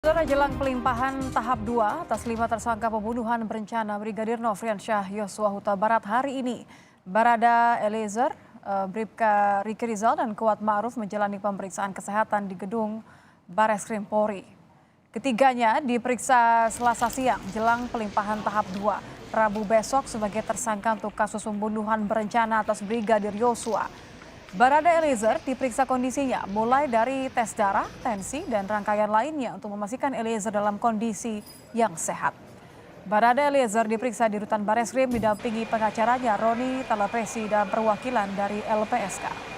Saudara, jelang pelimpahan tahap 2 atas 5 tersangka pembunuhan berencana Brigadir Nofriansyah Yosua Huta Barat hari ini. Barada Eliezer, Bribka Riki Rizal dan Kuat Ma'ruf menjalani pemeriksaan kesehatan di gedung Bareskrim Polri. Ketiganya diperiksa Selasa siang jelang pelimpahan tahap 2 Rabu besok sebagai tersangka untuk kasus pembunuhan berencana atas Brigadir Yosua. Barada Eliezer diperiksa kondisinya mulai dari tes darah, tensi, dan rangkaian lainnya untuk memastikan Eliezer dalam kondisi yang sehat. Barada Eliezer diperiksa di Rutan Bareskrim didampingi pengacaranya Roni Talapesi dan perwakilan dari LPSK.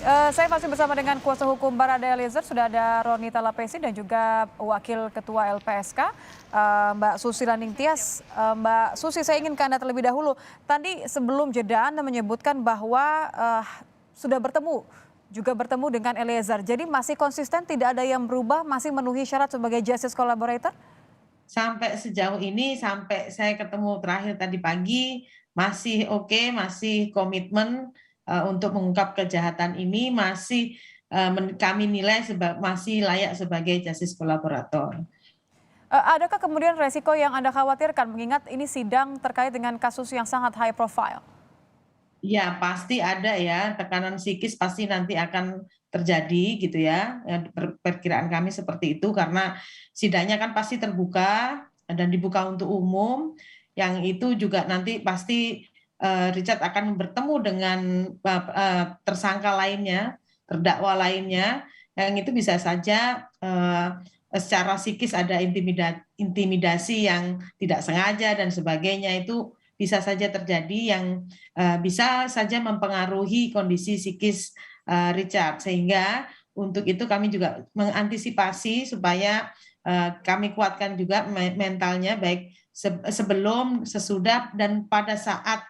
Saya masih bersama dengan kuasa hukum Barada Eliezer, sudah ada Roni Talapesi dan juga Wakil Ketua LPSK, Mbak Susi Landing Tias. Mbak Susi, saya ingin ke Anda terlebih dahulu. Tadi sebelum jeda Anda menyebutkan bahwa sudah juga bertemu dengan Eliezer. Jadi masih konsisten, tidak ada yang berubah, masih memenuhi syarat sebagai justice collaborator? Sampai sejauh ini, sampai saya ketemu terakhir tadi pagi, masih oke, masih komitmen untuk mengungkap kejahatan ini, masih kami nilai masih layak sebagai justice kolaborator. Adakah kemudian resiko yang Anda khawatirkan mengingat ini sidang terkait dengan kasus yang sangat high profile? Ya, pasti ada ya, tekanan psikis pasti nanti akan terjadi gitu ya. Perkiraan kami seperti itu karena sidangnya kan pasti terbuka dan dibuka untuk umum. Yang itu juga nanti pasti Richard akan bertemu dengan tersangka lainnya, terdakwa lainnya, yang itu bisa saja secara psikis ada intimidasi yang tidak sengaja dan sebagainya, itu bisa saja terjadi yang bisa saja mempengaruhi kondisi psikis Richard. Sehingga untuk itu kami juga mengantisipasi supaya kami kuatkan juga mentalnya, baik sebelum, sesudah, dan pada saat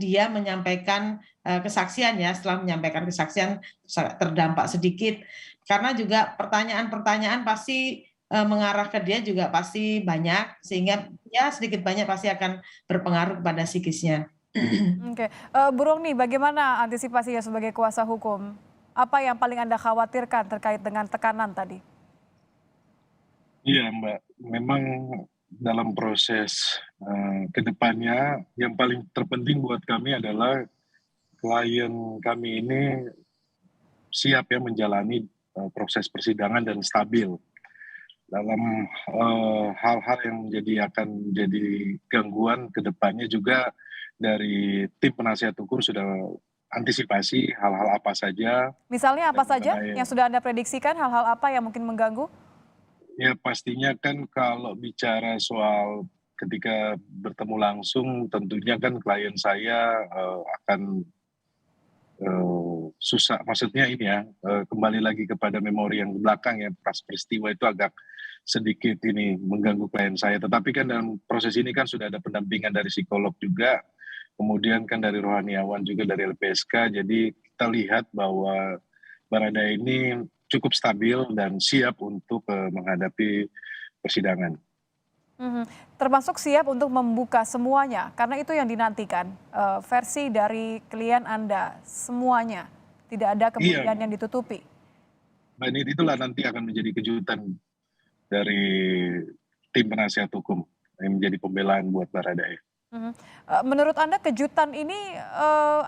dia menyampaikan kesaksian ya. Setelah menyampaikan kesaksian terdampak sedikit karena juga pertanyaan-pertanyaan pasti mengarah ke dia juga pasti banyak, sehingga ya sedikit banyak pasti akan berpengaruh kepada psikisnya. Oke, Bu Roni, bagaimana antisipasinya sebagai kuasa hukum? Apa yang paling Anda khawatirkan terkait dengan tekanan tadi? Iya, Mbak, memang dalam proses ke depannya yang paling terpenting buat kami adalah klien kami ini siap ya menjalani proses persidangan dan stabil dalam hal-hal yang akan menjadi gangguan ke depannya. Juga dari tim penasihat hukum sudah antisipasi hal-hal apa saja Misalnya apa dan saja mengenai. yang sudah Anda prediksikan, hal-hal apa yang mungkin mengganggu? Ya pastinya kan kalau bicara soal ketika bertemu langsung, tentunya kan klien saya akan susah, maksudnya ini ya, kembali lagi kepada memori yang belakang ya, pas peristiwa itu agak sedikit ini mengganggu klien saya. Tetapi kan dalam proses ini kan sudah ada pendampingan dari psikolog juga, kemudian kan dari rohaniawan juga dari LPSK, jadi kita lihat bahwa Barada ini cukup stabil dan siap untuk menghadapi persidangan. Mhm. Termasuk siap untuk membuka semuanya, karena itu yang dinantikan, versi dari klien Anda, semuanya. Tidak ada Iya, kemudian yang ditutupi. dan itulah nanti akan menjadi kejutan dari tim penasihat hukum yang menjadi pembelaan buat Baradae. Mhm. Menurut Anda kejutan ini,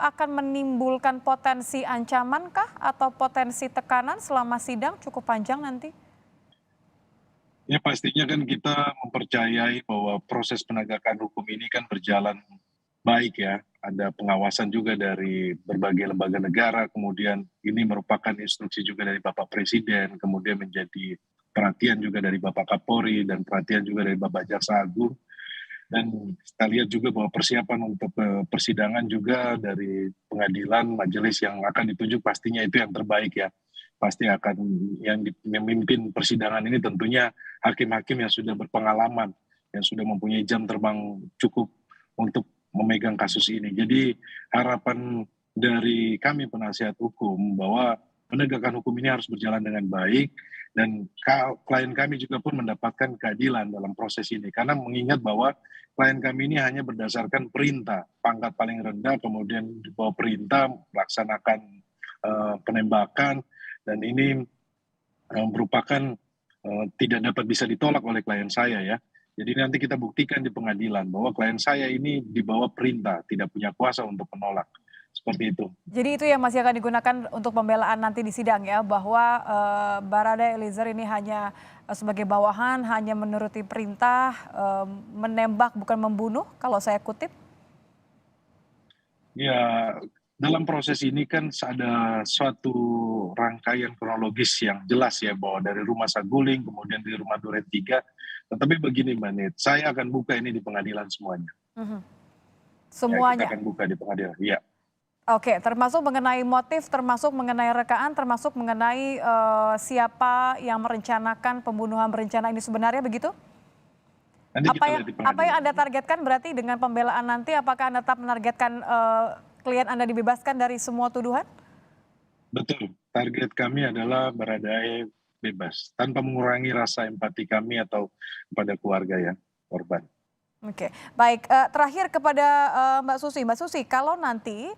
akan menimbulkan potensi ancaman kah atau potensi tekanan selama sidang cukup panjang nanti? Ya pastinya kan kita mempercayai bahwa proses penegakan hukum ini kan berjalan baik ya. Ada pengawasan juga dari berbagai lembaga negara, kemudian ini merupakan instruksi juga dari Bapak Presiden, kemudian menjadi perhatian juga dari Bapak Kapolri dan perhatian juga dari Bapak Jaksa Agung. Dan kita lihat juga bahwa persiapan untuk persidangan juga dari pengadilan, majelis yang akan ditunjuk pastinya itu yang terbaik ya. Pasti akan yang memimpin persidangan ini tentunya hakim-hakim yang sudah berpengalaman, yang sudah mempunyai jam terbang cukup untuk memegang kasus ini. Jadi harapan dari kami penasihat hukum bahwa penegakan hukum ini harus berjalan dengan baik Dan klien kami juga pun mendapatkan keadilan dalam proses ini. Karena mengingat bahwa klien kami ini hanya berdasarkan perintah, pangkat paling rendah, kemudian di bawah perintah melaksanakan penembakan, dan ini merupakan tidak dapat bisa ditolak oleh klien saya ya. Jadi nanti kita buktikan di pengadilan bahwa klien saya ini di bawah perintah, tidak punya kuasa untuk menolak. Seperti itu. Jadi itu yang masih akan digunakan untuk pembelaan nanti di sidang ya, bahwa Barada Eliezer ini hanya sebagai bawahan, hanya menuruti perintah, menembak bukan membunuh, kalau saya kutip. Ya, dalam proses ini kan ada suatu rangkaian kronologis yang jelas ya, bahwa dari rumah Saguling, kemudian di rumah Duren 3. Tetapi begini Mbak Nit, saya akan buka ini di pengadilan semuanya. Semuanya? Ya, kita akan buka di pengadilan, iya. Oke, termasuk mengenai motif, termasuk mengenai rekaan, termasuk mengenai siapa yang merencanakan pembunuhan berencana ini sebenarnya begitu? Nanti kita lihat di pengadilan. Apa yang Anda targetkan berarti dengan pembelaan nanti, apakah Anda tetap menargetkan klien Anda dibebaskan dari semua tuduhan? Betul, target kami adalah Baradae bebas, tanpa mengurangi rasa empati kami atau kepada keluarga ya, korban. Oke, baik. Terakhir kepada Mbak Susi. Mbak Susi, kalau nanti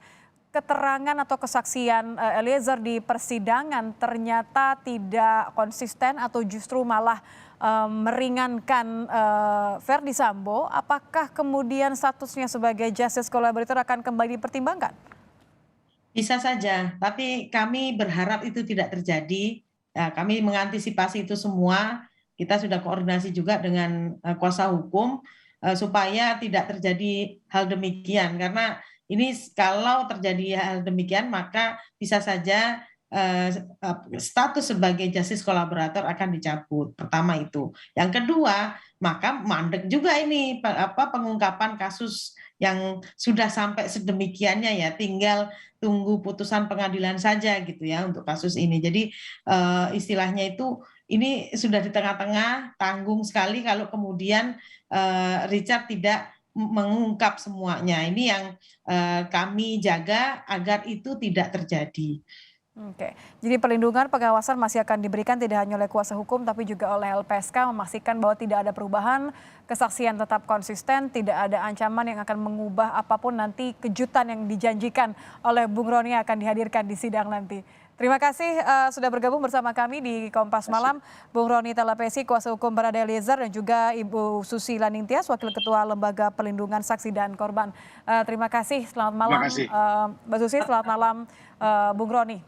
keterangan atau kesaksian Eliezer di persidangan ternyata tidak konsisten atau justru malah meringankan Verdi Sambo, apakah kemudian statusnya sebagai justice collaborator akan kembali dipertimbangkan? Bisa saja, tapi kami berharap itu tidak terjadi. Ya, kami mengantisipasi itu semua. Kita sudah koordinasi juga dengan kuasa hukum supaya tidak terjadi hal demikian. Karena ini kalau terjadi hal demikian maka bisa saja status sebagai justice collaborator akan dicabut. Pertama itu. Yang kedua, maka mandek juga ini pengungkapan kasus yang sudah sampai sedemikiannya ya, tinggal tunggu putusan pengadilan saja gitu ya untuk kasus ini. Jadi istilahnya itu ini sudah di tengah-tengah, tanggung sekali kalau kemudian Richard tidak mengungkap semuanya. Ini yang kami jaga agar itu tidak terjadi. Oke, jadi perlindungan pengawasan masih akan diberikan tidak hanya oleh kuasa hukum tapi juga oleh LPSK, memastikan bahwa tidak ada perubahan, kesaksian tetap konsisten, tidak ada ancaman yang akan mengubah apapun nanti kejutan yang dijanjikan oleh Bung Roni akan dihadirkan di sidang nanti. Terima kasih sudah bergabung bersama kami di Kompas Malam, Bung Roni Talapesi, kuasa hukum Barada Eliezer, dan juga Ibu Susi Laningtias, Wakil Ketua Lembaga Pelindungan Saksi dan Korban. Terima kasih, selamat malam Mbak Susi, selamat malam Bung Roni.